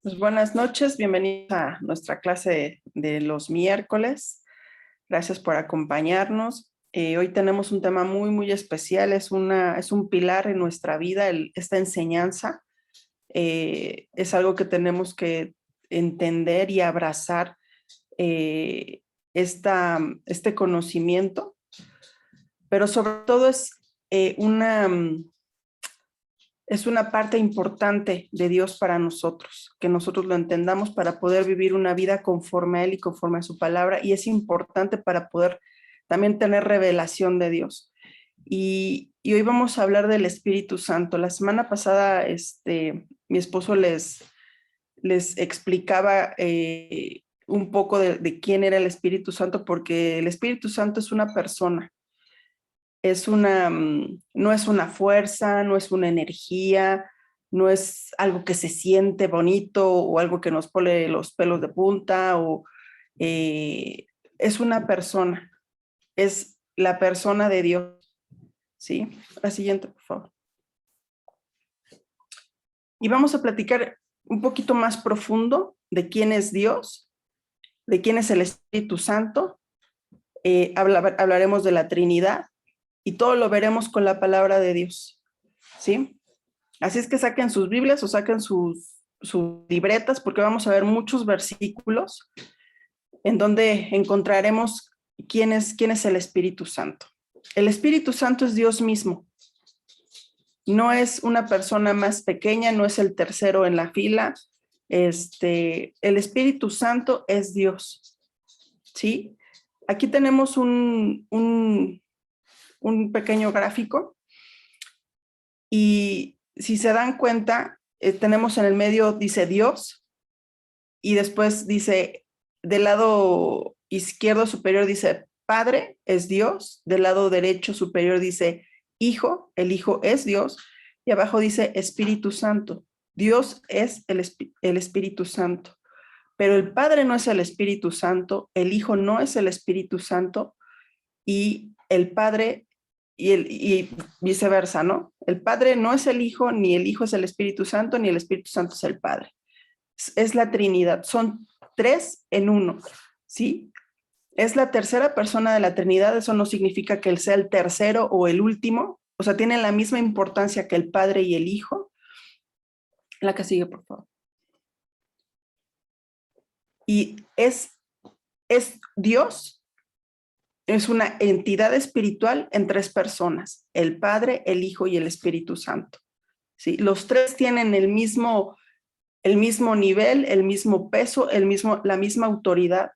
Pues buenas noches, bienvenidos a nuestra clase de los miércoles. Gracias por acompañarnos. Hoy tenemos un tema muy especial, es un pilar en nuestra vida, esta enseñanza. Es algo que tenemos que entender y abrazar este conocimiento, pero sobre todo es una parte importante de Dios para nosotros, que nosotros lo entendamos para poder vivir una vida conforme a Él y conforme a su palabra, y es importante para poder también tener revelación de Dios. Y hoy vamos a hablar del Espíritu Santo. La semana pasada mi esposo les explicaba un poco de quién era el Espíritu Santo, porque el Espíritu Santo es una persona. No es una fuerza, no es una energía, no es algo que se siente bonito o algo que nos pone los pelos de punta, es una persona, es la persona de Dios. ¿Sí? La siguiente, por favor. Y vamos a platicar un poquito más profundo de quién es Dios, de quién es el Espíritu Santo. Hablaremos de la Trinidad, y todo lo veremos con la palabra de Dios, ¿sí? Así es que saquen sus Biblias o saquen sus libretas, porque vamos a ver muchos versículos en donde encontraremos quién es el Espíritu Santo. El Espíritu Santo es Dios mismo. No es una persona más pequeña, no es el tercero en la fila. El Espíritu Santo es Dios, ¿sí? Aquí tenemos un pequeño gráfico, y si se dan cuenta, tenemos en el medio, dice Dios, y después dice, del lado izquierdo superior dice Padre, es Dios, del lado derecho superior dice Hijo, el Hijo es Dios, y abajo dice Espíritu Santo. Dios es el Espíritu Santo, pero el Padre no es el Espíritu Santo, el Hijo no es el Espíritu Santo, y el Padre y viceversa, ¿no? El Padre no es el Hijo, ni el Hijo es el Espíritu Santo, ni el Espíritu Santo es el Padre. Es la Trinidad, son tres en uno, ¿sí? Es la tercera persona de la Trinidad, eso no significa que él sea el tercero o el último, o sea, tienen la misma importancia que el Padre y el Hijo. La que sigue, por favor. Y es Dios. Es una entidad espiritual en tres personas, el Padre, el Hijo y el Espíritu Santo. ¿Sí? Los tres tienen el mismo nivel, el mismo peso, la misma autoridad.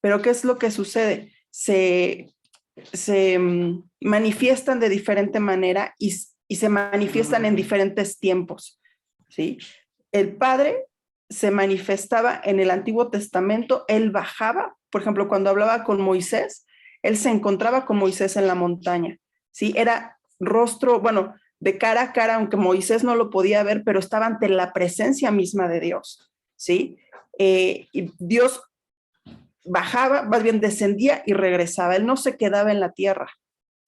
Pero ¿qué es lo que sucede? Se manifiestan de diferente manera y se manifiestan en diferentes tiempos. ¿Sí? El Padre se manifestaba en el Antiguo Testamento, él bajaba, por ejemplo, cuando hablaba con Moisés, él se encontraba con Moisés en la montaña, ¿sí? Era rostro, bueno, de cara a cara, aunque Moisés no lo podía ver, pero estaba ante la presencia misma de Dios, ¿sí? Y Dios bajaba, más bien descendía y regresaba, él no se quedaba en la tierra,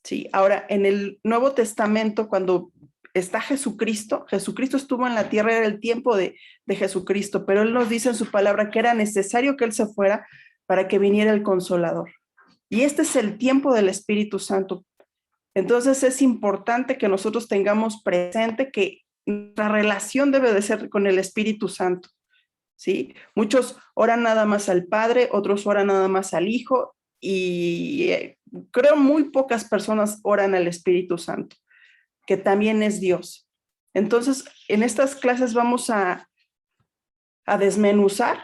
¿sí? Ahora, en el Nuevo Testamento, cuando está Jesucristo estuvo en la tierra, era el tiempo de Jesucristo, pero Él nos dice en su palabra que era necesario que Él se fuera para que viniera el Consolador. Y este es el tiempo del Espíritu Santo. Entonces es importante que nosotros tengamos presente que nuestra relación debe de ser con el Espíritu Santo, ¿sí? Muchos oran nada más al Padre, otros oran nada más al Hijo, y creo muy pocas personas oran al Espíritu Santo, que también es Dios. Entonces, en estas clases vamos a desmenuzar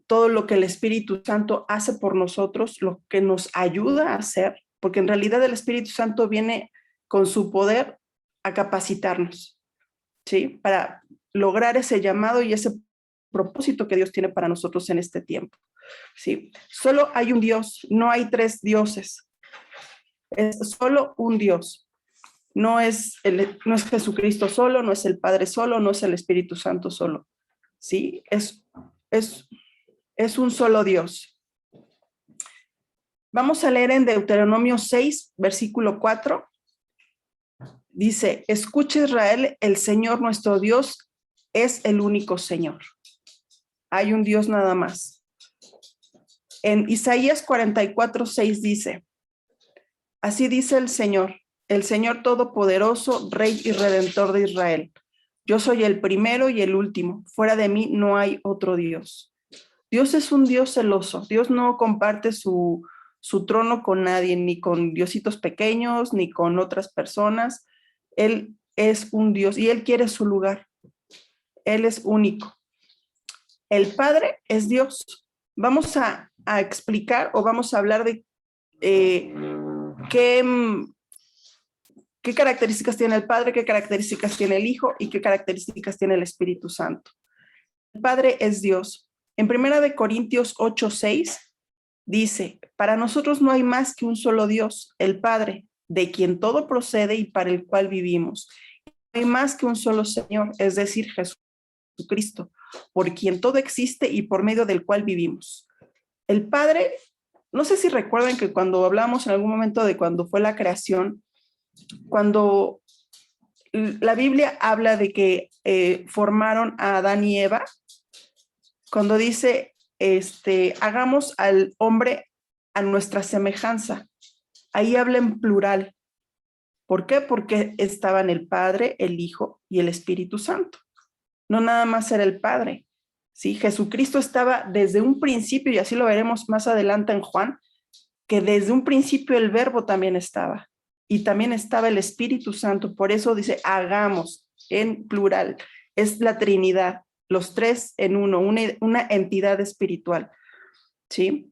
todo lo que el Espíritu Santo hace por nosotros, lo que nos ayuda a hacer, porque en realidad el Espíritu Santo viene con su poder a capacitarnos, ¿sí? Para lograr ese llamado y ese propósito que Dios tiene para nosotros en este tiempo, ¿sí? Solo hay un Dios, no hay tres dioses. Es solo un Dios. No es Jesucristo solo, no es el Padre solo, no es el Espíritu Santo solo, ¿sí? Es un solo Dios. Vamos a leer en Deuteronomio 6, versículo 4. Dice, escucha Israel, el Señor nuestro Dios es el único Señor. hay un Dios nada más. En Isaías 44:6 dice, así dice el Señor Todopoderoso, Rey y Redentor de Israel. Yo soy el primero y el último. Fuera de mí no hay otro Dios. Dios es un Dios celoso. Dios no comparte su trono con nadie, ni con diositos pequeños, ni con otras personas. Él es un Dios y Él quiere su lugar. Él es único. El Padre es Dios. Vamos a explicar o vamos a hablar de qué características tiene el Padre, qué características tiene el Hijo y qué características tiene el Espíritu Santo. El Padre es Dios. En 1 Corintios 8:6 dice, para nosotros no hay más que un solo Dios, el Padre, de quien todo procede y para el cual vivimos. No hay más que un solo Señor, es decir, Jesucristo, por quien todo existe y por medio del cual vivimos. El Padre, no sé si recuerdan que cuando hablamos en algún momento de cuando fue la creación, cuando la Biblia habla de que formaron a Adán y Eva, cuando dice, hagamos al hombre a nuestra semejanza, ahí habla en plural. ¿Por qué? Porque estaban el Padre, el Hijo y el Espíritu Santo. No nada más era el Padre, ¿sí? Jesucristo estaba desde un principio, y así lo veremos más adelante en Juan, que desde un principio el Verbo también estaba, y también estaba el Espíritu Santo. Por eso dice, hagamos, en plural. Es la Trinidad, los tres en uno, una entidad espiritual, ¿sí?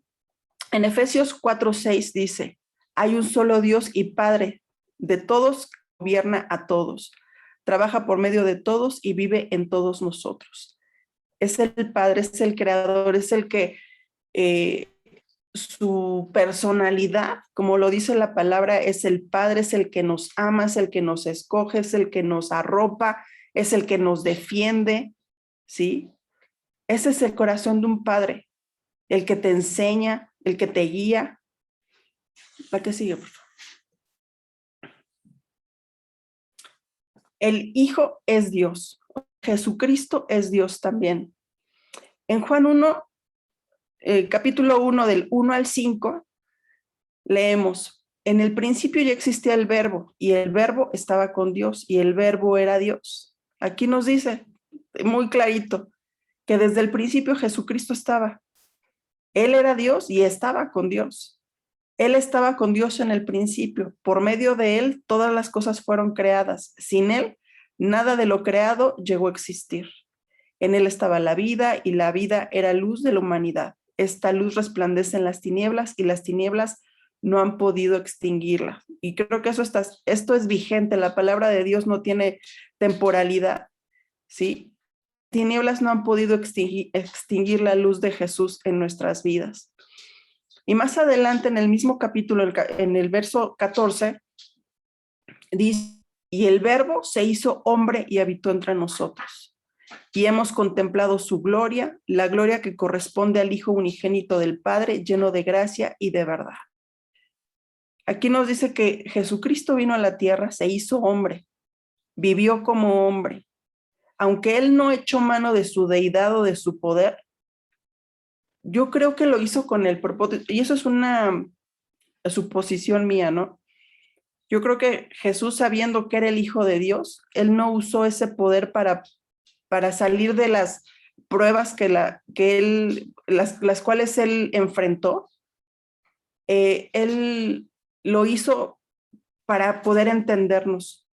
En Efesios 4:6 dice, hay un solo Dios y Padre de todos, gobierna a todos, trabaja por medio de todos y vive en todos nosotros. Es el Padre, es el Creador, es el que su personalidad, como lo dice la palabra, es el Padre, es el que nos ama, es el que nos escoge, es el que nos arropa, es el que nos defiende, ¿sí? Ese es el corazón de un padre, el que te enseña, el que te guía. ¿La que sigue, por favor? El Hijo es Dios. Jesucristo es Dios también. En Juan 1, capítulo 1, del 1 al 5, leemos, en el principio ya existía el Verbo, y el Verbo estaba con Dios, y el Verbo era Dios. Aquí nos dice muy clarito que desde el principio Jesucristo estaba. Él era Dios y estaba con Dios. Él estaba con Dios en el principio. Por medio de Él, todas las cosas fueron creadas. Sin Él, nada de lo creado llegó a existir. En Él estaba la vida y la vida era luz de la humanidad. Esta luz resplandece en las tinieblas y las tinieblas no han podido extinguirla. Y creo que esto es vigente. La palabra de Dios no tiene temporalidad, ¿sí? Tinieblas no han podido extinguir la luz de Jesús en nuestras vidas. Y más adelante en el mismo capítulo, en el verso 14, dice, y el Verbo se hizo hombre y habitó entre nosotros. Y hemos contemplado su gloria, la gloria que corresponde al Hijo unigénito del Padre, lleno de gracia y de verdad. Aquí nos dice que Jesucristo vino a la tierra, se hizo hombre, vivió como hombre. Aunque él no echó mano de su deidad o de su poder, yo creo que lo hizo con el propósito, y eso es una suposición mía, ¿no? Yo creo que Jesús, sabiendo que era el Hijo de Dios, él no usó ese poder para salir de las pruebas las cuales él enfrentó. Él lo hizo para poder entendernos.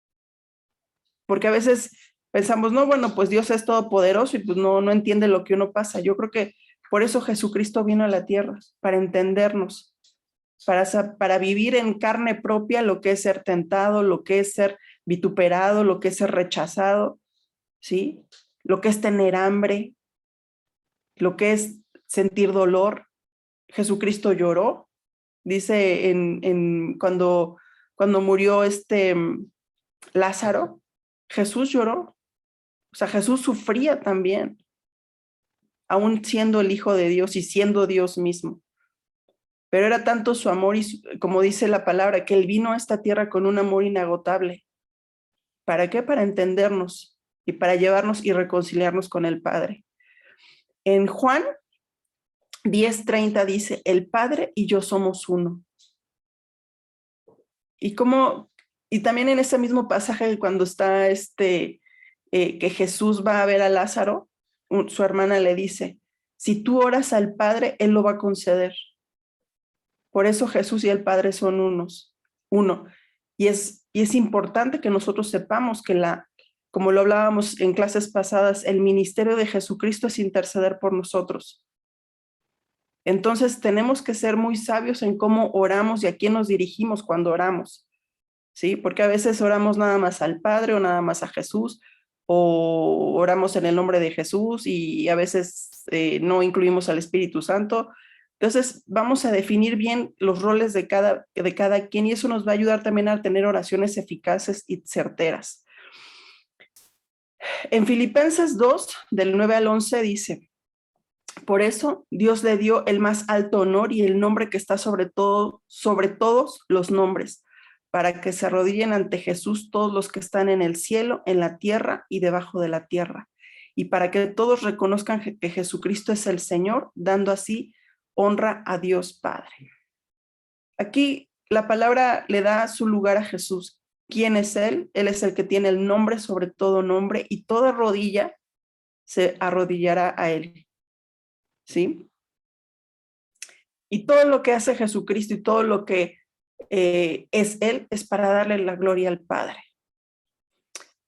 Porque a veces pensamos, no, bueno, pues Dios es todopoderoso y pues no entiende lo que uno pasa. Yo creo que por eso Jesucristo vino a la tierra, para entendernos, para vivir en carne propia lo que es ser tentado, lo que es ser vituperado, lo que es ser rechazado, ¿sí? Lo que es tener hambre, lo que es sentir dolor. Jesucristo lloró, dice cuando murió Lázaro, Jesús lloró. O sea, Jesús sufría también, aún siendo el Hijo de Dios y siendo Dios mismo. Pero era tanto su amor, como dice la palabra, que Él vino a esta tierra con un amor inagotable. ¿Para qué? Para entendernos y para llevarnos y reconciliarnos con el Padre. En Juan 10:30 dice, el Padre y yo somos uno. Y también en ese mismo pasaje cuando está que Jesús va a ver a Lázaro, su hermana le dice, si tú oras al Padre, Él lo va a conceder. Por eso Jesús y el Padre son uno. Y es importante que nosotros sepamos que como lo hablábamos en clases pasadas, el ministerio de Jesucristo es interceder por nosotros. Entonces tenemos que ser muy sabios en cómo oramos y a quién nos dirigimos cuando oramos, ¿sí? Porque a veces oramos nada más al Padre o nada más a Jesús, o oramos en el nombre de Jesús y a veces no incluimos al Espíritu Santo. Entonces vamos a definir bien los roles de cada quien y eso nos va a ayudar también a tener oraciones eficaces y certeras. En Filipenses 2, del 9 al 11 dice, por eso Dios le dio el más alto honor y el nombre que está sobre todos los nombres, para que se arrodillen ante Jesús todos los que están en el cielo, en la tierra y debajo de la tierra, y para que todos reconozcan que Jesucristo es el Señor, dando así honra a Dios Padre. Aquí la palabra le da su lugar a Jesús. ¿Quién es Él? Él es el que tiene el nombre sobre todo nombre y toda rodilla se arrodillará a Él. ¿Sí? Y todo lo que hace Jesucristo y todo lo que es Él es para darle la gloria al Padre.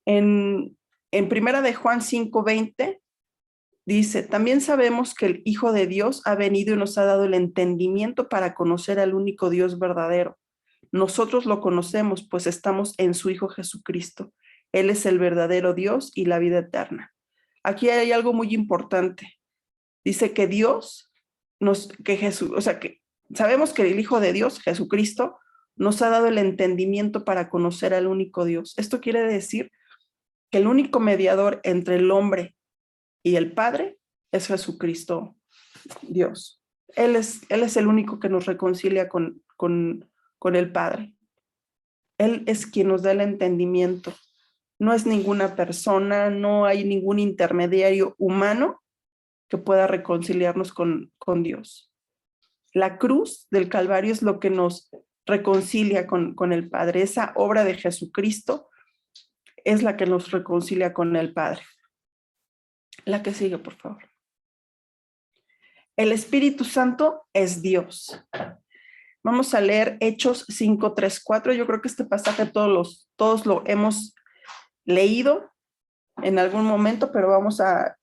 En primera de Juan 5:20 dice, también sabemos que el Hijo de Dios ha venido y nos ha dado el entendimiento para conocer al único Dios verdadero. Nosotros lo conocemos, pues estamos en su Hijo Jesucristo. Él es el verdadero Dios y la vida eterna. Aquí hay algo muy importante. Dice que Dios que sabemos que el Hijo de Dios, Jesucristo, nos ha dado el entendimiento para conocer al único Dios. Esto quiere decir que el único mediador entre el hombre y el Padre es Jesucristo, Dios. Él es el único que nos reconcilia con el Padre. Él es quien nos da el entendimiento. No es ninguna persona, no hay ningún intermediario humano que pueda reconciliarnos con Dios. La cruz del Calvario es lo que nos reconcilia con el Padre. Esa obra de Jesucristo es la que nos reconcilia con el Padre. La que sigue, por favor. El Espíritu Santo es Dios. Vamos a leer Hechos 5, 3, 4. Yo creo que este pasaje todos lo hemos leído en algún momento, pero vamos a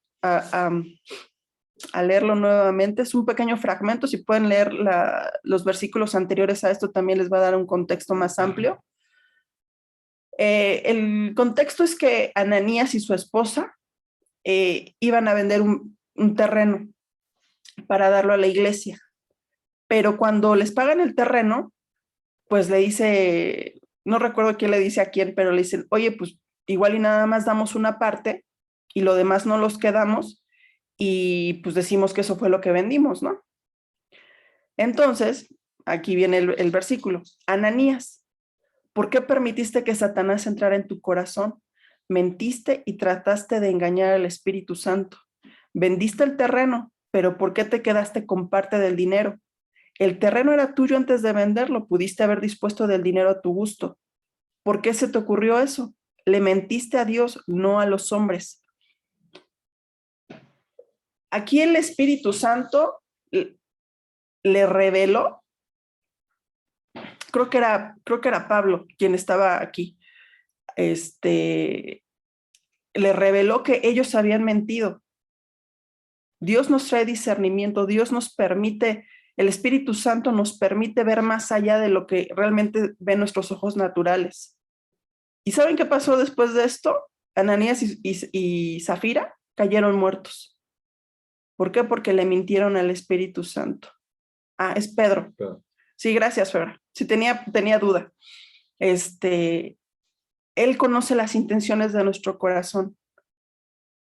leerlo nuevamente. Es un pequeño fragmento. Si pueden leer los versículos anteriores a esto, también les va a dar un contexto más amplio. El contexto es que Ananías y su esposa iban a vender un terreno para darlo a la iglesia. Pero cuando les pagan el terreno, pues le dice, no recuerdo quién le dice a quién, pero le dicen, oye, pues igual y nada más damos una parte y lo demás no los quedamos y pues decimos que eso fue lo que vendimos, ¿no? Entonces, aquí viene el versículo. Ananías, ¿por qué permitiste que Satanás entrara en tu corazón? Mentiste y trataste de engañar al Espíritu Santo. Vendiste el terreno, pero ¿por qué te quedaste con parte del dinero? El terreno era tuyo antes de venderlo, pudiste haber dispuesto del dinero a tu gusto. ¿Por qué se te ocurrió eso? Le mentiste a Dios, no a los hombres. Aquí el Espíritu Santo le reveló, creo que era Pablo quien estaba aquí, le reveló que ellos habían mentido. Dios nos trae discernimiento, Dios nos permite, el Espíritu Santo nos permite ver más allá de lo que realmente ven nuestros ojos naturales. ¿Y saben qué pasó después de esto? Ananías y Zafira cayeron muertos. ¿Por qué? Porque le mintieron al Espíritu Santo. Ah, es Pedro. Sí, gracias, Febra. Sí, tenía duda. Él conoce las intenciones de nuestro corazón.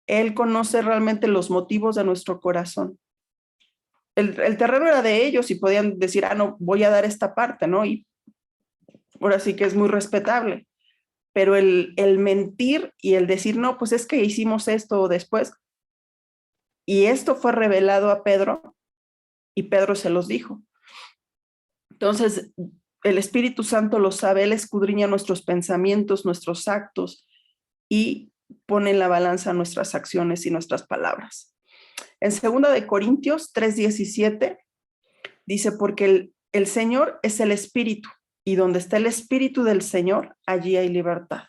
Él conoce realmente los motivos de nuestro corazón. El terreno era de ellos y podían decir, no, voy a dar esta parte, ¿no? Y ahora sí que es muy respetable. Pero el mentir y el decir, no, pues es que hicimos esto después, Y esto fue revelado a Pedro y Pedro se los dijo. Entonces, el Espíritu Santo lo sabe, Él escudriña nuestros pensamientos, nuestros actos y pone en la balanza nuestras acciones y nuestras palabras. En 2 Corintios 3:17 dice, porque el Señor es el Espíritu, y donde está el Espíritu del Señor, allí hay libertad.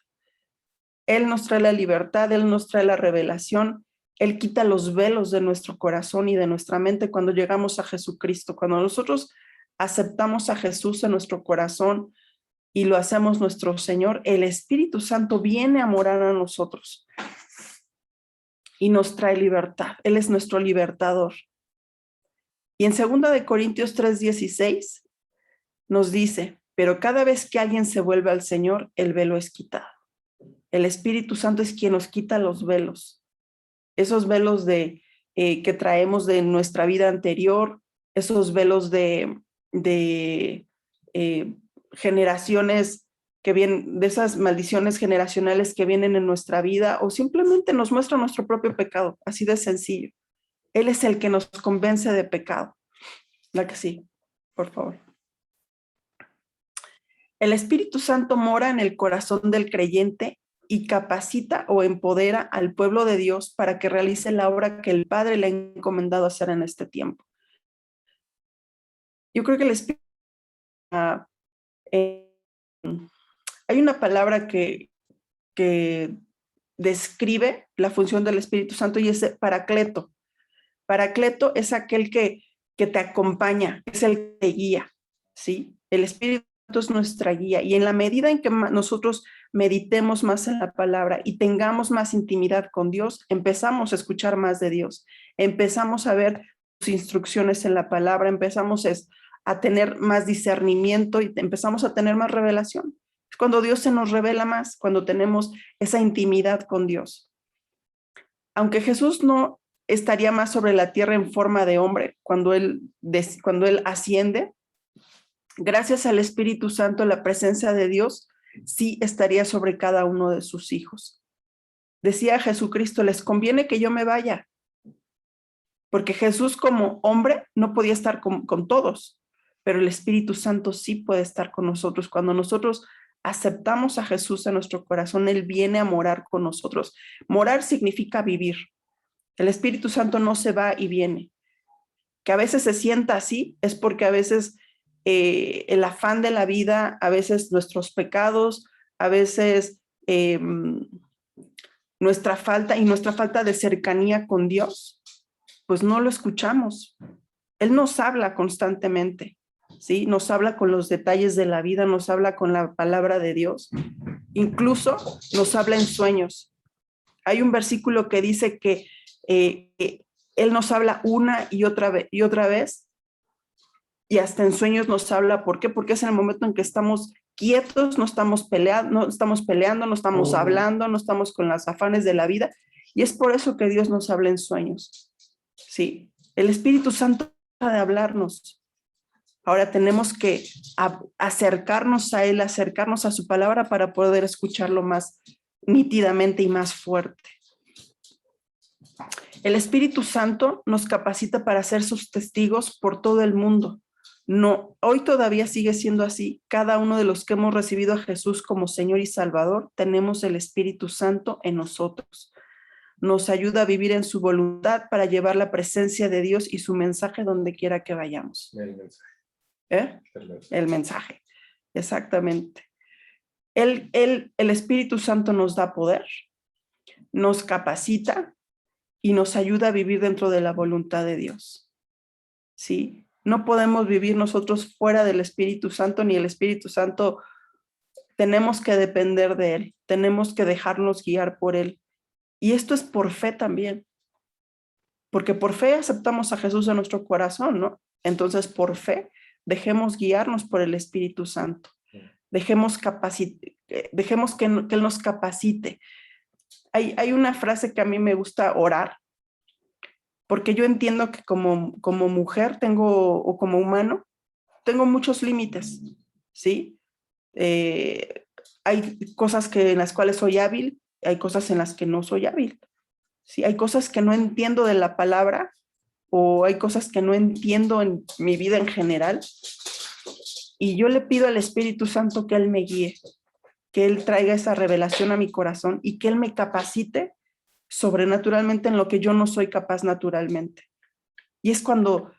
Él nos trae la libertad, Él nos trae la revelación, Él quita los velos de nuestro corazón y de nuestra mente cuando llegamos a Jesucristo. Cuando nosotros aceptamos a Jesús en nuestro corazón y lo hacemos nuestro Señor, el Espíritu Santo viene a morar a nosotros y nos trae libertad. Él es nuestro libertador. Y en 2 Corintios 3:16 nos dice, pero cada vez que alguien se vuelve al Señor, el velo es quitado. El Espíritu Santo es quien nos quita los velos, esos velos que traemos de nuestra vida anterior, esos velos de generaciones que vienen, de esas maldiciones generacionales que vienen en nuestra vida, o simplemente nos muestra nuestro propio pecado, así de sencillo. Él es el que nos convence de pecado. La que sí, por favor. El Espíritu Santo mora en el corazón del creyente y capacita o empodera al pueblo de Dios para que realice la obra que el Padre le ha encomendado hacer en este tiempo. Yo creo que el Espíritu hay una palabra que describe la función del Espíritu Santo y es paracleto. Paracleto es aquel que te acompaña, es el que te guía, ¿sí? El Espíritu Santo es nuestra guía y en la medida en que nosotros meditemos más en la palabra y tengamos más intimidad con Dios, empezamos a escuchar más de Dios, empezamos a ver sus instrucciones en la palabra, empezamos a tener más discernimiento y empezamos a tener más revelación. Es cuando Dios se nos revela más, cuando tenemos esa intimidad con Dios. Aunque Jesús no estaría más sobre la tierra en forma de hombre cuando él asciende, gracias al Espíritu Santo, la presencia de Dios sí estaría sobre cada uno de sus hijos. Decía Jesucristo, les conviene que yo me vaya, porque Jesús como hombre no podía estar con todos, pero el Espíritu Santo sí puede estar con nosotros. Cuando nosotros aceptamos a Jesús en nuestro corazón, Él viene a morar con nosotros. Morar significa vivir. El Espíritu Santo no se va y viene. Que a veces se sienta así es porque a veces el afán de la vida, a veces nuestros pecados, a veces nuestra falta de cercanía con Dios, pues no lo escuchamos. Él nos habla constantemente, ¿sí? Nos habla con los detalles de la vida, nos habla con la palabra de Dios, incluso nos habla en sueños. Hay un versículo que dice que Él nos habla una y otra vez, y hasta en sueños nos habla. ¿Por qué? Porque es en el momento en que estamos quietos, no estamos peleando, no estamos hablando, no estamos con los afanes de la vida, y es por eso que Dios nos habla en sueños. Sí, el Espíritu Santo de hablarnos. Ahora tenemos que acercarnos a Él, acercarnos a su palabra para poder escucharlo más nítidamente y más fuerte. El Espíritu Santo nos capacita para ser sus testigos por todo el mundo. No, hoy todavía sigue siendo así. Cada uno de los que hemos recibido a Jesús como Señor y Salvador, tenemos el Espíritu Santo en nosotros. Nos ayuda a vivir en su voluntad para llevar la presencia de Dios y su mensaje donde quiera que vayamos. El mensaje. El mensaje, exactamente. El Espíritu Santo nos da poder, nos capacita y nos ayuda a vivir dentro de la voluntad de Dios. ¿Sí? No podemos vivir nosotros fuera del Espíritu Santo, ni el Espíritu Santo. Tenemos que depender de Él, tenemos que dejarnos guiar por Él. Y esto es por fe también, porque por fe aceptamos a Jesús en nuestro corazón, ¿no? Entonces, por fe, dejemos guiarnos por el Espíritu Santo. Dejemos que Él nos capacite. Hay una frase que a mí me gusta orar, porque yo entiendo que como mujer o como humano, tengo muchos límites, ¿sí? Hay cosas en las cuales soy hábil, hay cosas en las que no soy hábil. ¿sí? Hay cosas que no entiendo de la palabra o hay cosas que no entiendo en mi vida en general. Y yo le pido al Espíritu Santo que Él me guíe, que Él traiga esa revelación a mi corazón y que Él me capacite sobrenaturalmente en lo que yo no soy capaz naturalmente. Y es cuando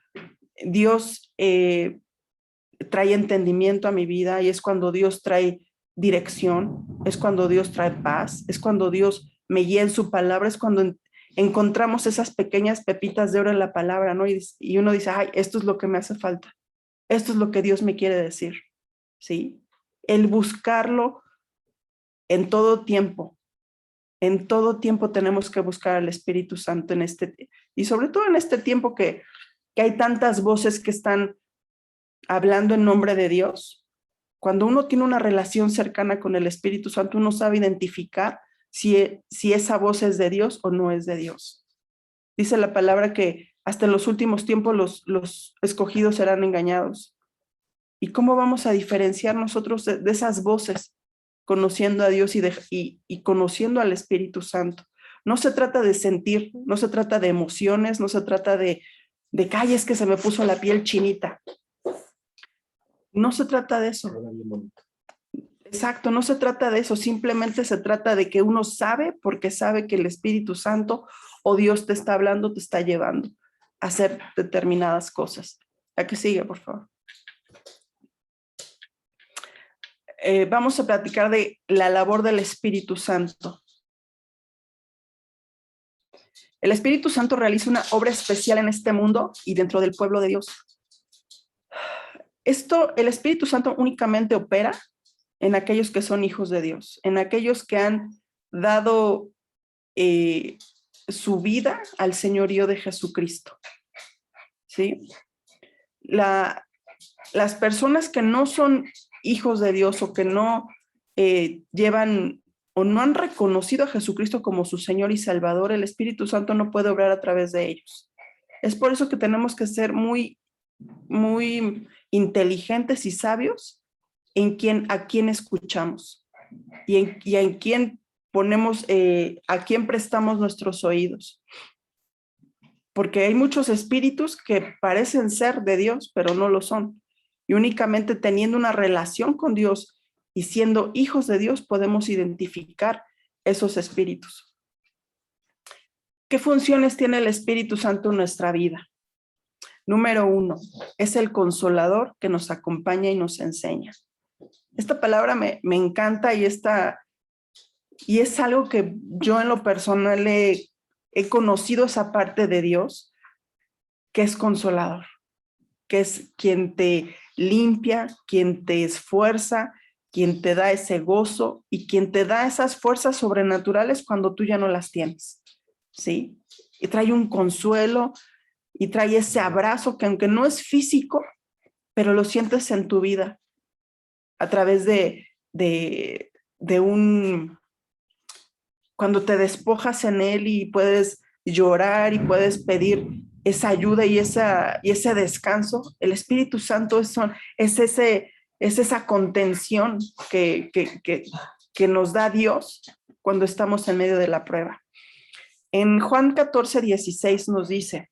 Dios trae entendimiento a mi vida y es cuando Dios trae dirección, es cuando Dios trae paz, es cuando Dios me guía en su palabra, es cuando encontramos esas pequeñas pepitas de oro en la palabra, ¿no? Y uno dice, ay, esto es lo que me hace falta, esto es lo que Dios me quiere decir, ¿sí? El buscarlo en todo tiempo. En todo tiempo tenemos que buscar al Espíritu Santo y sobre todo en este tiempo que hay tantas voces que están hablando en nombre de Dios. Cuando uno tiene una relación cercana con el Espíritu Santo, uno sabe identificar si esa voz es de Dios o no es de Dios. Dice la palabra que hasta en los últimos tiempos los escogidos serán engañados. ¿Y cómo vamos a diferenciar nosotros de esas voces? Conociendo a Dios y conociendo al Espíritu Santo. No se trata de sentir, no se trata de emociones, no se trata de calles que se me puso la piel chinita. No se trata de eso. Exacto, no se trata de eso, simplemente se trata de que uno sabe porque sabe que el Espíritu Santo o Dios te está hablando, te está llevando a hacer determinadas cosas. ¿A qué sigue, por favor? Vamos a platicar de la labor del Espíritu Santo. El Espíritu Santo realiza una obra especial en este mundo y dentro del pueblo de Dios. El Espíritu Santo únicamente opera en aquellos que son hijos de Dios, en aquellos que han dado su vida al señorío de Jesucristo. ¿Sí? Las personas que no son hijos de Dios o que no llevan o no han reconocido a Jesucristo como su Señor y Salvador, el Espíritu Santo no puede obrar a través de ellos. Es por eso que tenemos que ser muy, muy inteligentes y sabios a quién escuchamos y en quién ponemos, a quién prestamos nuestros oídos. Porque hay muchos espíritus que parecen ser de Dios, pero no lo son. Y únicamente teniendo una relación con Dios y siendo hijos de Dios podemos identificar esos espíritus. ¿Qué funciones tiene el Espíritu Santo en nuestra vida? Número 1, es el consolador que nos acompaña y nos enseña. Esta palabra me encanta y es algo que yo en lo personal he conocido esa parte de Dios, que es consolador, que es quien te limpia, quien te esfuerza, quien te da ese gozo y quien te da esas fuerzas sobrenaturales cuando tú ya no las tienes, ¿sí? Y trae un consuelo y trae ese abrazo que aunque no es físico, pero lo sientes en tu vida a través de cuando te despojas en él y puedes llorar y puedes pedir esa ayuda y ese descanso. El Espíritu Santo es esa contención que nos da Dios cuando estamos en medio de la prueba. En Juan 14:16 nos dice,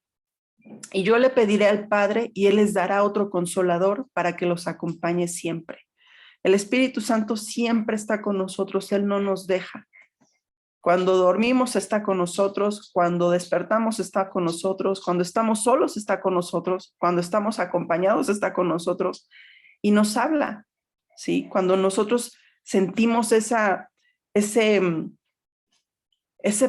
y yo le pediré al Padre y Él les dará otro consolador para que los acompañe siempre. El Espíritu Santo siempre está con nosotros, Él no nos deja. Cuando dormimos está con nosotros, cuando despertamos está con nosotros, cuando estamos solos está con nosotros, cuando estamos acompañados está con nosotros y nos habla, ¿sí? Cuando nosotros sentimos ese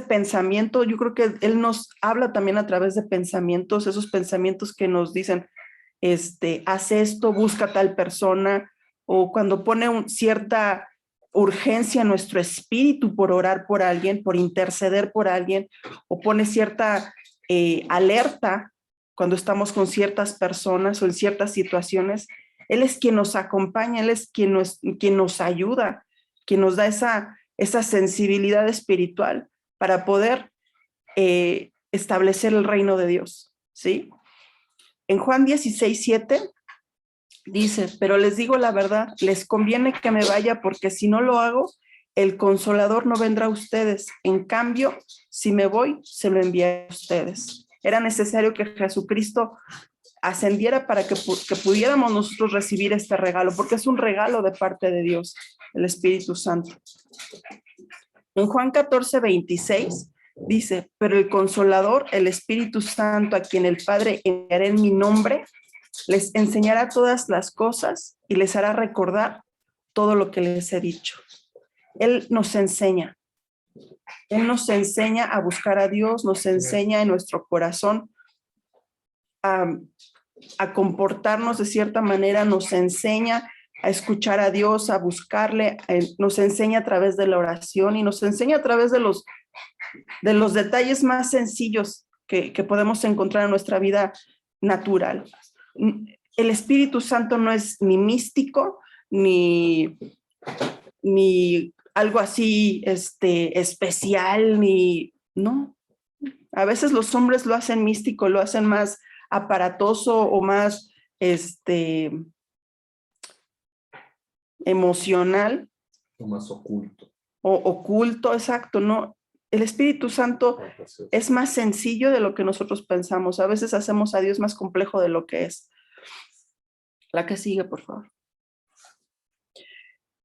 pensamiento, yo creo que Él nos habla también a través de pensamientos, esos pensamientos que nos dicen, haz esto, busca a tal persona, o cuando pone cierta urgencia en nuestro espíritu por orar por alguien, por interceder por alguien, o pone cierta alerta cuando estamos con ciertas personas o en ciertas situaciones. Él es quien nos acompaña, Él es quien nos ayuda, quien nos da esa sensibilidad espiritual para poder establecer el reino de Dios, ¿sí? En Juan 16:7 dice, pero les digo la verdad, les conviene que me vaya porque si no lo hago, el Consolador no vendrá a ustedes. En cambio, si me voy, se lo enviaré a ustedes. Era necesario que Jesucristo ascendiera para que pudiéramos nosotros recibir este regalo, porque es un regalo de parte de Dios, el Espíritu Santo. En Juan 14:26 dice, pero el Consolador, el Espíritu Santo, a quien el Padre enviará en mi nombre, les enseñará todas las cosas y les hará recordar todo lo que les he dicho. Él nos enseña. Él nos enseña a buscar a Dios, nos enseña en nuestro corazón a comportarnos de cierta manera, nos enseña a escuchar a Dios, a buscarle, nos enseña a través de la oración y nos enseña a través de los detalles más sencillos que podemos encontrar en nuestra vida natural. El Espíritu Santo no es ni místico, ni algo así especial, no. A veces los hombres lo hacen místico, lo hacen más aparatoso o más emocional. O más oculto. O oculto, exacto, no. El Espíritu Santo es más sencillo de lo que nosotros pensamos. A veces hacemos a Dios más complejo de lo que es. La que sigue, por favor.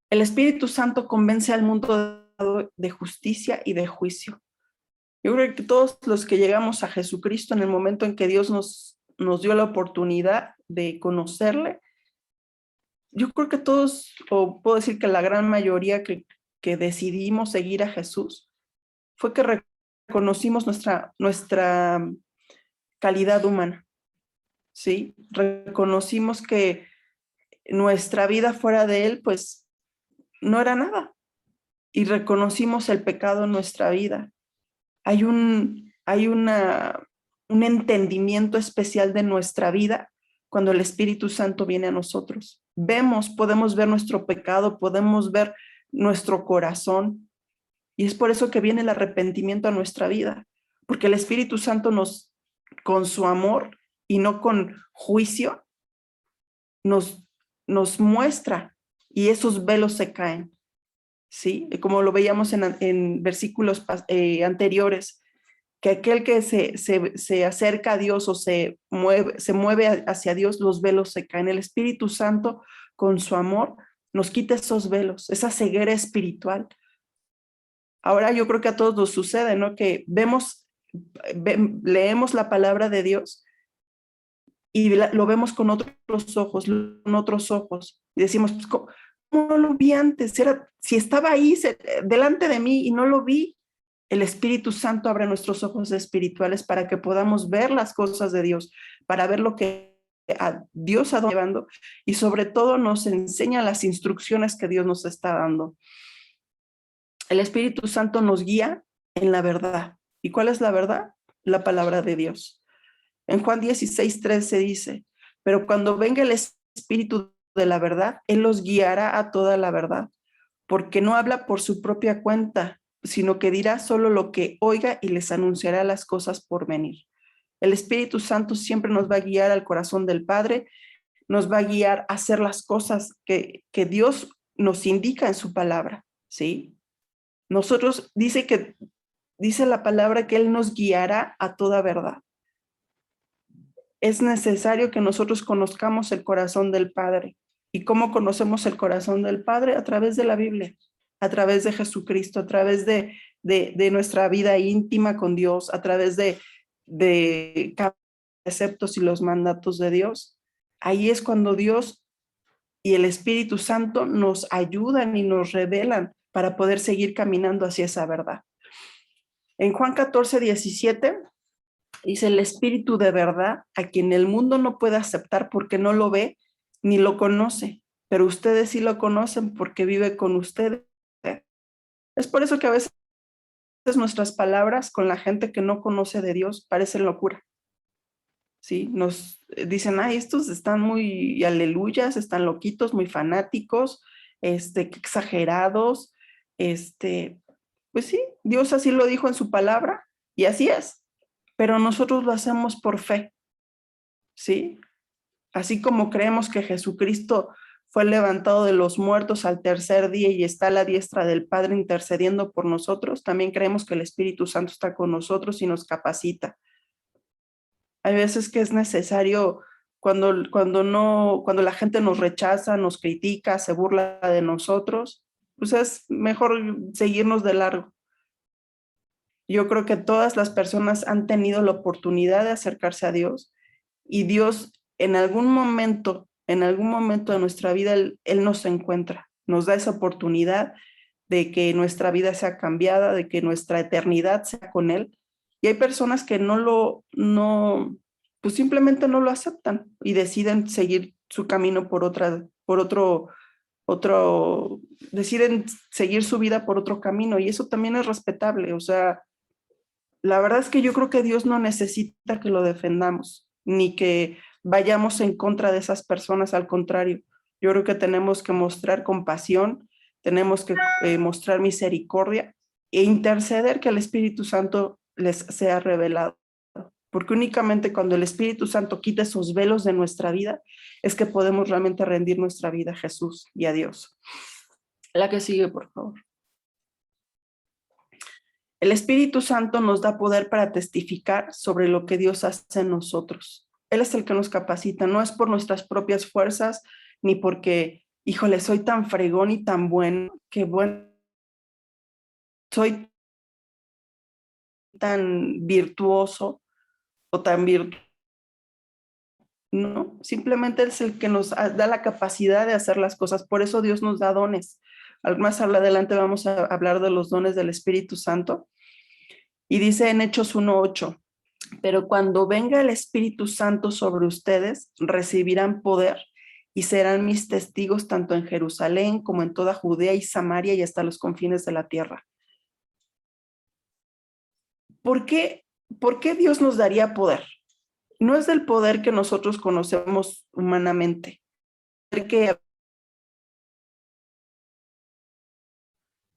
El Espíritu Santo convence al mundo de justicia y de juicio. Yo creo que todos los que llegamos a Jesucristo en el momento en que Dios nos dio la oportunidad de conocerle, yo creo que todos, o puedo decir que la gran mayoría que decidimos seguir a Jesús, fue que reconocimos nuestra calidad humana, ¿sí? Reconocimos que nuestra vida fuera de Él, pues, no era nada. Y reconocimos el pecado en nuestra vida. Hay un entendimiento especial de nuestra vida cuando el Espíritu Santo viene a nosotros. Podemos ver nuestro pecado, podemos ver nuestro corazón, y es por eso que viene el arrepentimiento a nuestra vida, porque el Espíritu Santo con su amor y no con juicio, nos muestra, y esos velos se caen, ¿sí? Como lo veíamos en versículos anteriores, que aquel que se acerca a Dios o se mueve hacia Dios, los velos se caen. El Espíritu Santo, con su amor, nos quita esos velos, esa ceguera espiritual. Ahora yo creo que a todos nos sucede, ¿no? Que leemos la palabra de Dios y lo vemos con otros ojos, y decimos, pues, ¿cómo no lo vi antes? Si estaba ahí delante de mí y no lo vi. El Espíritu Santo abre nuestros ojos espirituales para que podamos ver las cosas de Dios, para ver lo que a Dios ha llevando, y sobre todo nos enseña las instrucciones que Dios nos está dando. El Espíritu Santo nos guía en la verdad. ¿Y cuál es la verdad? La palabra de Dios. En Juan 16:13 dice, pero cuando venga el Espíritu de la verdad, Él los guiará a toda la verdad, porque no habla por su propia cuenta, sino que dirá solo lo que oiga y les anunciará las cosas por venir. El Espíritu Santo siempre nos va a guiar al corazón del Padre, nos va a guiar a hacer las cosas que Dios nos indica en su palabra, ¿sí? Dice la palabra que Él nos guiará a toda verdad. Es necesario que nosotros conozcamos el corazón del Padre. ¿Y cómo conocemos el corazón del Padre? A través de la Biblia, a través de Jesucristo, a través de nuestra vida íntima con Dios, a través de preceptos y los mandatos de Dios. Ahí es cuando Dios y el Espíritu Santo nos ayudan y nos revelan para poder seguir caminando hacia esa verdad. En Juan 14:17 dice, el Espíritu de verdad, a quien el mundo no puede aceptar porque no lo ve ni lo conoce, pero ustedes sí lo conocen porque vive con ustedes. Es por eso que a veces nuestras palabras con la gente que no conoce de Dios parecen locura. ¿Sí? Nos dicen, ay, estos están muy aleluyas, están loquitos, muy fanáticos, exagerados. Pues sí, Dios así lo dijo en su palabra y así es, pero nosotros lo hacemos por fe, ¿sí? Así como creemos que Jesucristo fue levantado de los muertos al tercer día y está a la diestra del Padre intercediendo por nosotros, también creemos que el Espíritu Santo está con nosotros y nos capacita. Hay veces que es necesario cuando la gente nos rechaza, nos critica, se burla de nosotros, pues es mejor seguirnos de largo. Yo creo que todas las personas han tenido la oportunidad de acercarse a Dios y Dios en algún momento de nuestra vida, Él nos encuentra, nos da esa oportunidad de que nuestra vida sea cambiada, de que nuestra eternidad sea con Él. Y hay personas que pues simplemente no lo aceptan y deciden seguir su camino deciden seguir su vida por otro camino y eso también es respetable. O sea, la verdad es que yo creo que Dios no necesita que lo defendamos, ni que vayamos en contra de esas personas, al contrario. Yo creo que tenemos que mostrar compasión, tenemos que mostrar misericordia e interceder que el Espíritu Santo les sea revelado. Porque únicamente cuando el Espíritu Santo quita esos velos de nuestra vida, es que podemos realmente rendir nuestra vida a Jesús y a Dios. La que sigue, por favor. El Espíritu Santo nos da poder para testificar sobre lo que Dios hace en nosotros. Él es el que nos capacita, no es por nuestras propias fuerzas, ni porque, híjole, soy tan fregón y tan bueno, que bueno, soy tan virtuoso o tan virtuoso. No, simplemente es el que nos da la capacidad de hacer las cosas. Por eso Dios nos da dones. Más adelante vamos a hablar de los dones del Espíritu Santo. Y dice en Hechos 1:8, pero cuando venga el Espíritu Santo sobre ustedes, recibirán poder y serán mis testigos tanto en Jerusalén como en toda Judea y Samaria y hasta los confines de la tierra. ¿Por qué Dios nos daría poder? No es del poder que nosotros conocemos humanamente.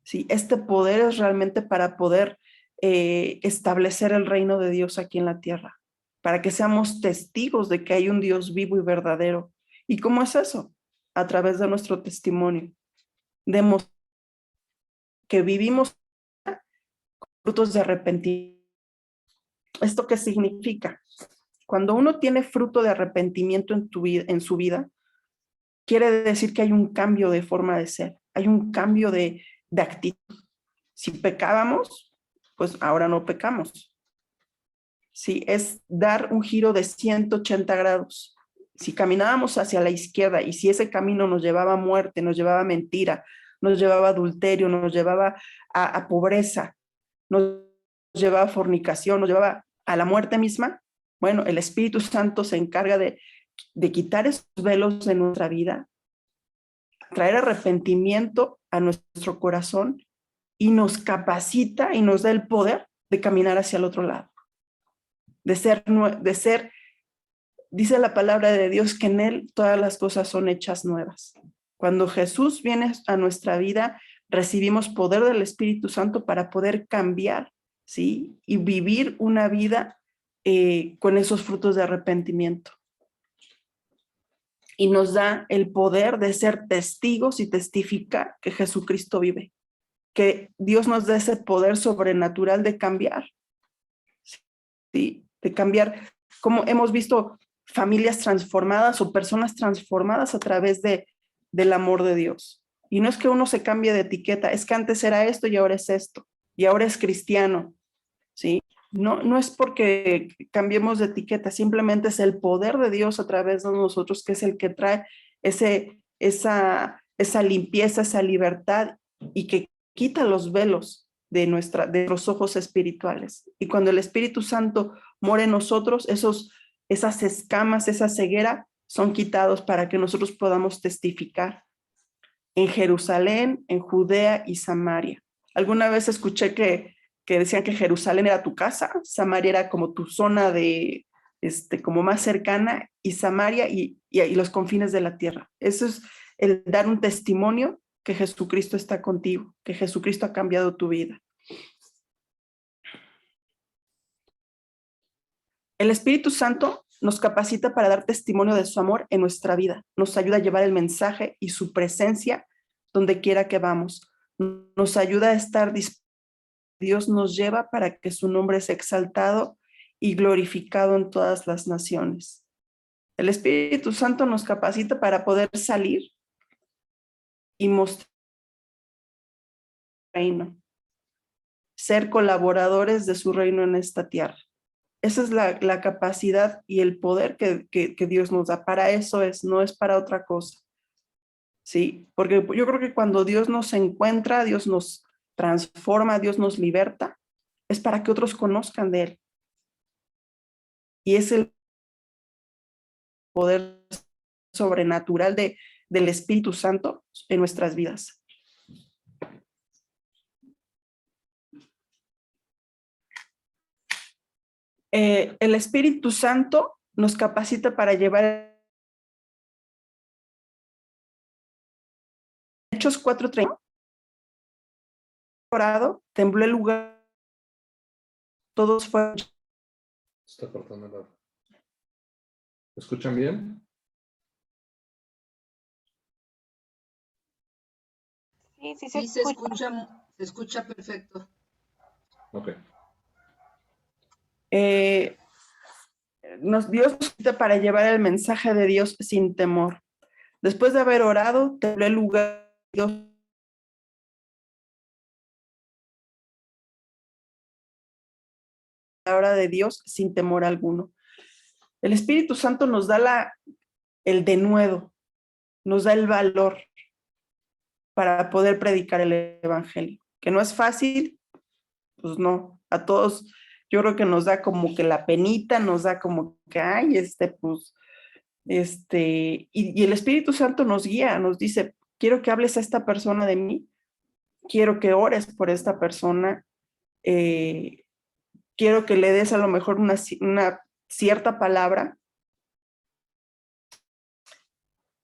Sí, este poder es realmente para poder establecer el reino de Dios aquí en la tierra, para que seamos testigos de que hay un Dios vivo y verdadero. ¿Y cómo es eso? A través de nuestro testimonio. Demostrar que vivimos frutos de arrepentimiento. ¿Esto qué significa? Cuando uno tiene fruto de arrepentimiento en su vida, quiere decir que hay un cambio de forma de ser, hay un cambio de actitud. Si pecábamos, pues ahora no pecamos. Sí, es dar un giro de 180 grados. Si caminábamos hacia la izquierda y si ese camino nos llevaba a muerte, nos llevaba a mentira, nos llevaba a adulterio, nos llevaba a pobreza, nos llevaba a fornicación, nos llevaba a la muerte misma, bueno, el Espíritu Santo se encarga de quitar esos velos de nuestra vida, traer arrepentimiento a nuestro corazón y nos capacita y nos da el poder de caminar hacia el otro lado. De ser, dice la palabra de Dios que en Él todas las cosas son hechas nuevas. Cuando Jesús viene a nuestra vida, recibimos poder del Espíritu Santo para poder cambiar, ¿sí? Y vivir una vida con esos frutos de arrepentimiento. Y nos da el poder de ser testigos y testificar que Jesucristo vive. Que Dios nos dé ese poder sobrenatural de cambiar, ¿sí? De cambiar, como hemos visto familias transformadas o personas transformadas a través del amor de Dios. Y no es que uno se cambie de etiqueta, es que antes era esto y ahora es esto, y ahora es cristiano, ¿sí? No es porque cambiemos de etiqueta, simplemente es el poder de Dios a través de nosotros que es el que trae esa limpieza, esa libertad y que quita los velos de los ojos espirituales. Y cuando el Espíritu Santo mora en nosotros, esas escamas, esa ceguera son quitados para que nosotros podamos testificar en Jerusalén, en Judea y Samaria. Alguna vez escuché que decían que Jerusalén era tu casa, Samaria era como tu zona de, como más cercana, y Samaria y los confines de la tierra. Eso es el dar un testimonio que Jesucristo está contigo, que Jesucristo ha cambiado tu vida. El Espíritu Santo nos capacita para dar testimonio de su amor en nuestra vida. Nos ayuda a llevar el mensaje y su presencia donde quiera que vamos. Nos ayuda a estar dispuestos. Dios nos lleva para que su nombre sea exaltado y glorificado en todas las naciones. El Espíritu Santo nos capacita para poder salir y mostrar el reino, ser colaboradores de su reino en esta tierra. Esa es la capacidad y el poder que Dios nos da. Para eso es, no es para otra cosa. ¿Sí? Porque yo creo que cuando Dios nos encuentra, Dios nos transforma, Dios nos liberta, es para que otros conozcan de Él. Y es el poder sobrenatural del Espíritu Santo en nuestras vidas. El Espíritu Santo nos capacita para llevar Hechos 4:30. Orado, tembló el lugar, todos fueron. Está cortando el audio. ¿Me escuchan bien? Sí, se escucha perfecto. Ok. Dios nos necesita para llevar el mensaje de Dios sin temor. Después de haber orado, tembló el lugar, Dios la palabra de Dios sin temor alguno. El Espíritu Santo nos da el denuedo, nos da el valor para poder predicar el evangelio. Que no es fácil, pues no. A todos, yo creo que nos da como que la penita, nos da como que, ay, pues, y el Espíritu Santo nos guía, nos dice, quiero que hables a esta persona de mí, quiero que ores por esta persona, quiero que le des a lo mejor una cierta palabra.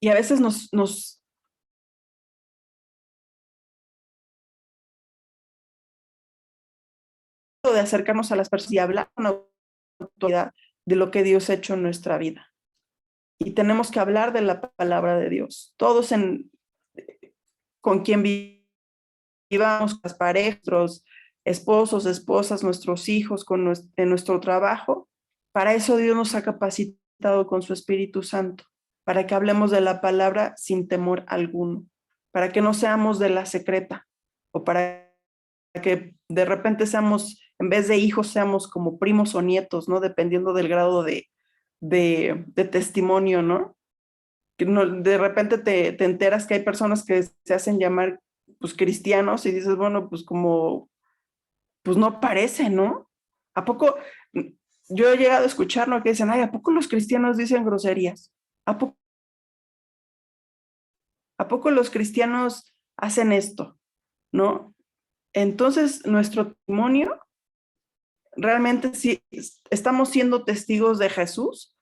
Y a veces nos de acercarnos a las personas y hablar con autoridad de lo que Dios ha hecho en nuestra vida. Y tenemos que hablar de la palabra de Dios. Todos con quien vivamos, las parejas, nuestros esposos, esposas, nuestros hijos, en nuestro trabajo. Para eso Dios nos ha capacitado con su Espíritu Santo, para que hablemos de la palabra sin temor alguno, para que no seamos de la secreta, o para que de repente seamos, en vez de hijos, seamos como primos o nietos, ¿no? Dependiendo del grado de testimonio, ¿no? Que de repente te enteras que hay personas que se hacen llamar, pues, cristianos y dices, bueno, pues como, pues no parece, ¿no? ¿A poco? Yo he llegado a escucharlo que dicen, ay, ¿a poco los cristianos dicen groserías? ¿A poco los cristianos hacen esto? ¿No? Entonces, nuestro testimonio, realmente sí, estamos siendo testigos de Jesús.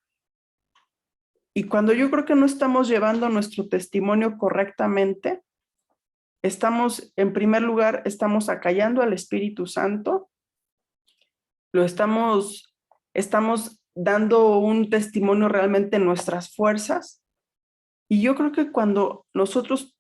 Y cuando yo creo que no estamos llevando nuestro testimonio correctamente, en primer lugar, estamos acallando al Espíritu Santo, estamos dando un testimonio realmente en nuestras fuerzas. Y yo creo que cuando nosotros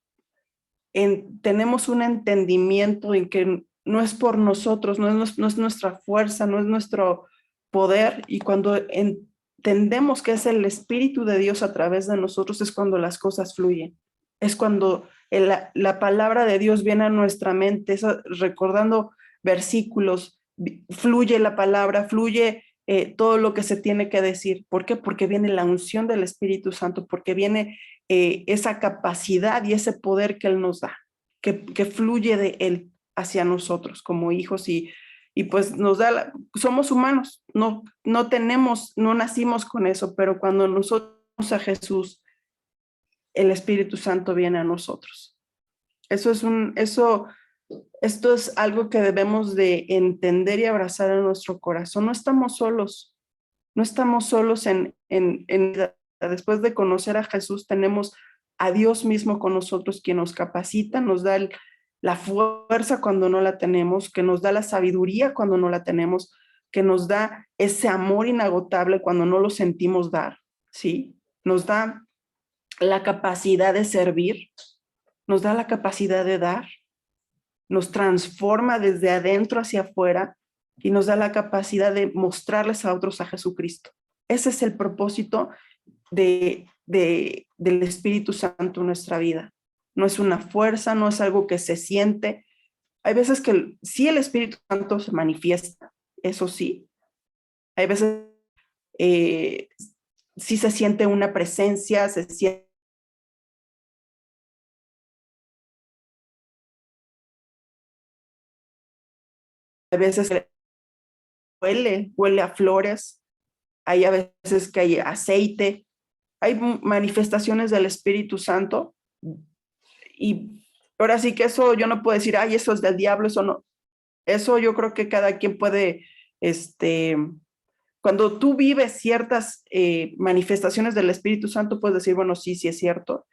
tenemos un entendimiento en que no es por nosotros, no es nuestra fuerza, no es nuestro poder, y cuando entendemos que es el Espíritu de Dios a través de nosotros, es cuando las cosas fluyen. Es cuando la palabra de Dios viene a nuestra mente, recordando versículos, fluye la palabra, fluye todo lo que se tiene que decir. ¿Por qué? Porque viene la unción del Espíritu Santo, porque viene esa capacidad y ese poder que Él nos da, que fluye de Él hacia nosotros como hijos, y pues nos da, somos humanos, no nacimos con eso, pero cuando nosotros a Jesús, el Espíritu Santo viene a nosotros. Esto es algo que debemos de entender y abrazar en nuestro corazón. No estamos solos después de conocer a Jesús, tenemos a Dios mismo con nosotros, quien nos capacita, nos da la fuerza cuando no la tenemos, que nos da la sabiduría cuando no la tenemos, que nos da ese amor inagotable cuando no lo sentimos dar, ¿sí? Nos da la capacidad de servir, nos da la capacidad de dar, nos transforma desde adentro hacia afuera y nos da la capacidad de mostrarles a otros a Jesucristo. Ese es el propósito del Espíritu Santo en nuestra vida. No es una fuerza, no es algo que se siente. Hay veces que sí el Espíritu Santo se manifiesta, eso sí. Hay veces sí se siente una presencia, se siente. A veces huele a flores, hay a veces que hay aceite, hay manifestaciones del Espíritu Santo y ahora sí que eso yo no puedo decir, ay, eso es del diablo, eso no. Eso yo creo que cada quien puede, cuando tú vives ciertas manifestaciones del Espíritu Santo, puedes decir, bueno, sí, sí es cierto.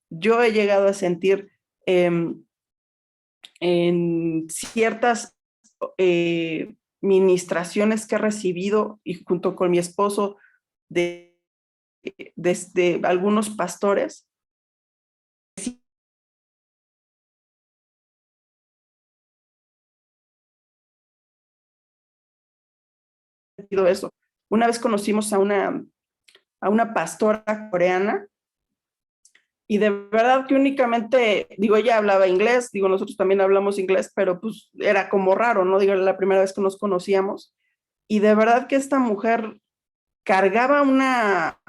Yo he llegado a sentir en ciertas ministraciones que he recibido y junto con mi esposo desde algunos pastores. Eso. Una vez conocimos a una pastora coreana y de verdad que únicamente, digo, ella hablaba inglés, digo, nosotros también hablamos inglés, pero pues era como raro, ¿no? Digo, la primera vez que nos conocíamos. Y de verdad que esta mujer cargaba una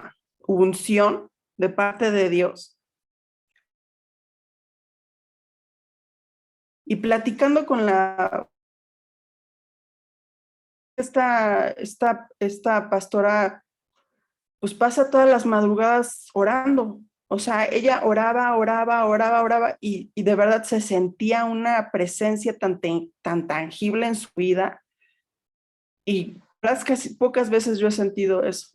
unción de parte de Dios. Y platicando con esta pastora, pues pasa todas las madrugadas orando. O sea, ella oraba y de verdad se sentía una presencia tan tangible en su vida. Y las casi pocas veces yo he sentido eso.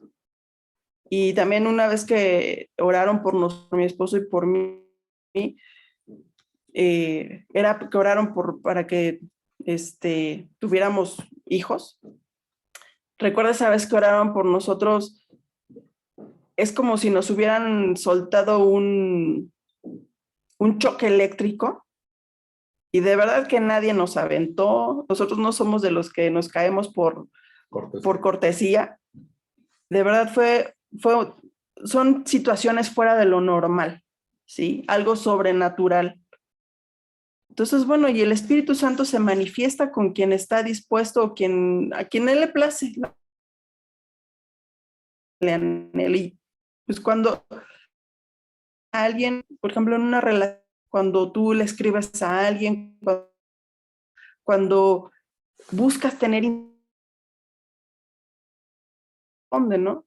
Y también una vez que oraron por mi esposo y por mí, era que oraron para que tuviéramos hijos. Recuerda esa vez que oraron por nosotros, es como si nos hubieran soltado un choque eléctrico y de verdad que nadie nos aventó. Nosotros no somos de los que nos caemos por cortesía. De verdad son situaciones fuera de lo normal, ¿sí? Algo sobrenatural. Entonces, bueno, y el Espíritu Santo se manifiesta con quien está dispuesto o a quien Él le place. Y pues cuando alguien, por ejemplo, en una relación, cuando tú le escribes a alguien, cuando buscas tener ¿no? Una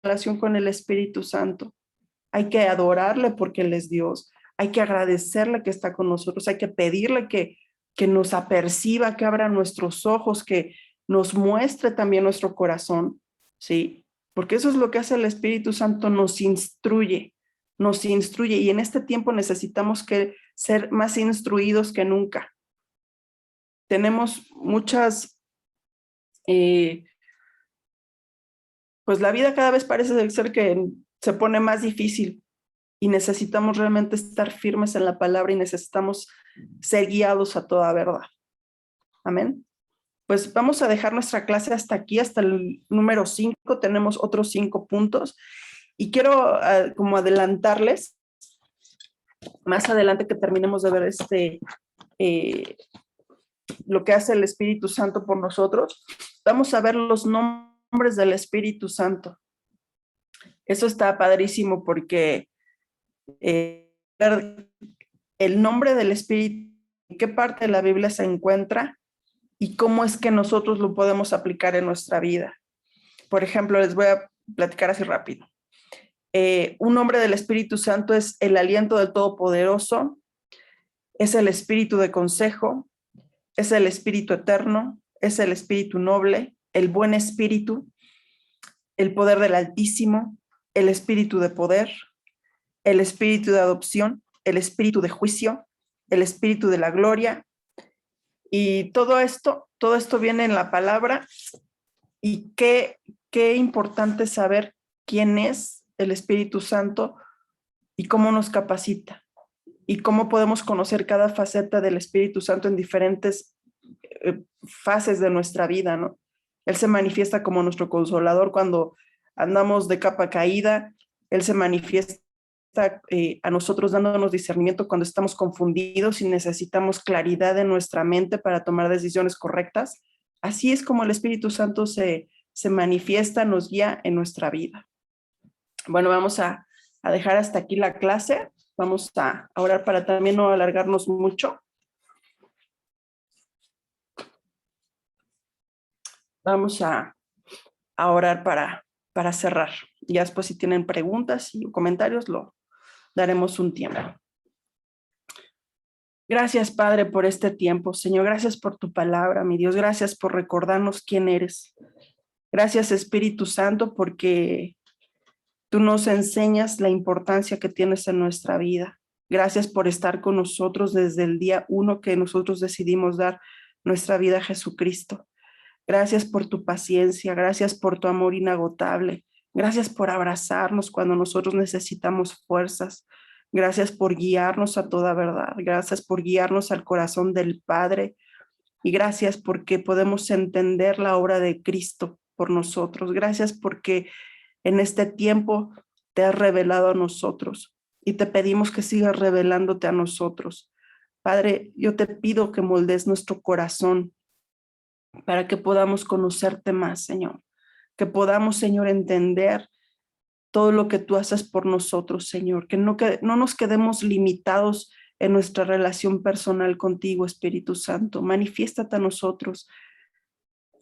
relación con el Espíritu Santo. Hay que adorarle porque Él es Dios. Hay que agradecerle que está con nosotros. Hay que pedirle que nos aperciba, que abra nuestros ojos, que nos muestre también nuestro corazón, ¿sí? Porque eso es lo que hace el Espíritu Santo, nos instruye. Y en este tiempo necesitamos ser más instruidos que nunca. Tenemos muchas, pues la vida cada vez parece ser que se pone más difícil y necesitamos realmente estar firmes en la palabra y necesitamos ser guiados a toda verdad. Amén. Pues vamos a dejar nuestra clase hasta aquí, hasta el número 5. Tenemos otros 5 puntos y quiero como adelantarles, más adelante que terminemos de ver lo que hace el Espíritu Santo por nosotros, vamos a ver los nombres del Espíritu Santo. Eso está padrísimo porque el nombre del Espíritu, en qué parte de la Biblia se encuentra y cómo es que nosotros lo podemos aplicar en nuestra vida. Por ejemplo, les voy a platicar así rápido. Un nombre del Espíritu Santo es el aliento del Todopoderoso, es el Espíritu de consejo, es el Espíritu eterno, es el Espíritu noble, el buen Espíritu, el poder del Altísimo, el Espíritu de poder, el Espíritu de adopción, el Espíritu de juicio, el Espíritu de la gloria, Y todo esto viene en la palabra. Y qué importante saber quién es el Espíritu Santo y cómo nos capacita y cómo podemos conocer cada faceta del Espíritu Santo en diferentes fases de nuestra vida, ¿no? Él se manifiesta como nuestro consolador cuando andamos de capa caída. Él se manifiesta a nosotros dándonos discernimiento cuando estamos confundidos y necesitamos claridad en nuestra mente para tomar decisiones correctas. Así es como el Espíritu Santo se manifiesta, nos guía en nuestra vida. Bueno, vamos a dejar hasta aquí la clase. Vamos a orar para también no alargarnos mucho. Vamos a orar para cerrar. Ya después si tienen preguntas y comentarios, lo daremos un tiempo. Gracias, Padre, por este tiempo. Señor, gracias por tu palabra, mi Dios. Gracias por recordarnos quién eres. Gracias, Espíritu Santo, porque tú nos enseñas la importancia que tienes en nuestra vida. Gracias por estar con nosotros desde el día 1 que nosotros decidimos dar nuestra vida a Jesucristo. Gracias por tu paciencia, gracias por tu amor inagotable. Gracias por abrazarnos cuando nosotros necesitamos fuerzas. Gracias por guiarnos a toda verdad. Gracias por guiarnos al corazón del Padre. Y gracias porque podemos entender la obra de Cristo por nosotros. Gracias porque en este tiempo te has revelado a nosotros y te pedimos que sigas revelándote a nosotros. Padre, yo te pido que moldes nuestro corazón para que podamos conocerte más, Señor. Que podamos, Señor, entender todo lo que tú haces por nosotros, Señor. Que no nos quedemos limitados en nuestra relación personal contigo, Espíritu Santo. Manifiéstate a nosotros.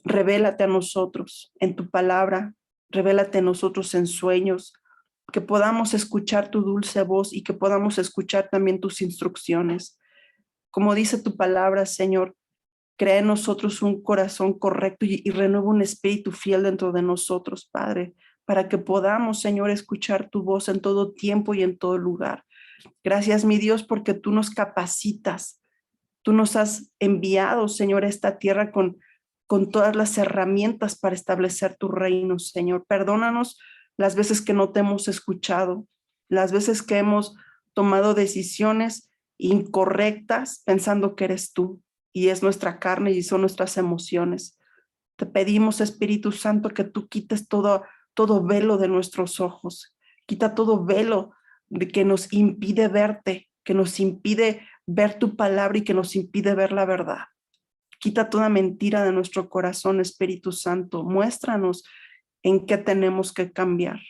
Revélate a nosotros en tu palabra. Revélate a nosotros en sueños. Que podamos escuchar tu dulce voz y que podamos escuchar también tus instrucciones. Como dice tu palabra, Señor, crea en nosotros un corazón correcto y renueva un espíritu fiel dentro de nosotros, Padre, para que podamos, Señor, escuchar tu voz en todo tiempo y en todo lugar. Gracias, mi Dios, porque tú nos capacitas. Tú nos has enviado, Señor, a esta tierra con todas las herramientas para establecer tu reino, Señor. Perdónanos las veces que no te hemos escuchado, las veces que hemos tomado decisiones incorrectas pensando que eres tú. Y es nuestra carne y son nuestras emociones. Te pedimos, Espíritu Santo, que tú quites todo velo de nuestros ojos. Quita todo velo de que nos impide verte, que nos impide ver tu palabra y que nos impide ver la verdad. Quita toda mentira de nuestro corazón, Espíritu Santo. Muéstranos en qué tenemos que cambiar.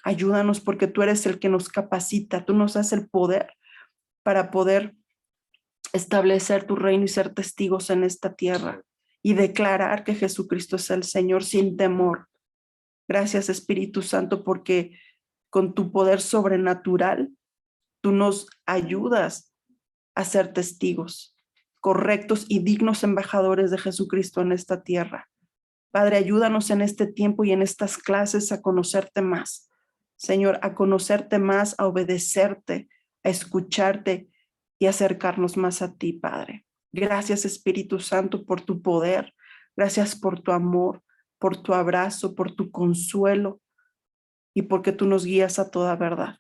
Ayúdanos porque tú eres el que nos capacita. Tú nos das el poder para poder establecer tu reino y ser testigos en esta tierra y declarar que Jesucristo es el Señor sin temor. Gracias, Espíritu Santo, porque con tu poder sobrenatural tú nos ayudas a ser testigos correctos y dignos embajadores de Jesucristo en esta tierra. Padre, ayúdanos en este tiempo y en estas clases a conocerte más. Señor, a conocerte más, a obedecerte, a escucharte y acercarnos más a ti, Padre. Gracias, Espíritu Santo, por tu poder. Gracias por tu amor, por tu abrazo, por tu consuelo y porque tú nos guías a toda verdad.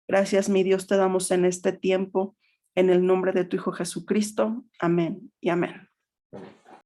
Gracias, mi Dios, te damos en este tiempo, en el nombre de tu Hijo Jesucristo. Amén y amén.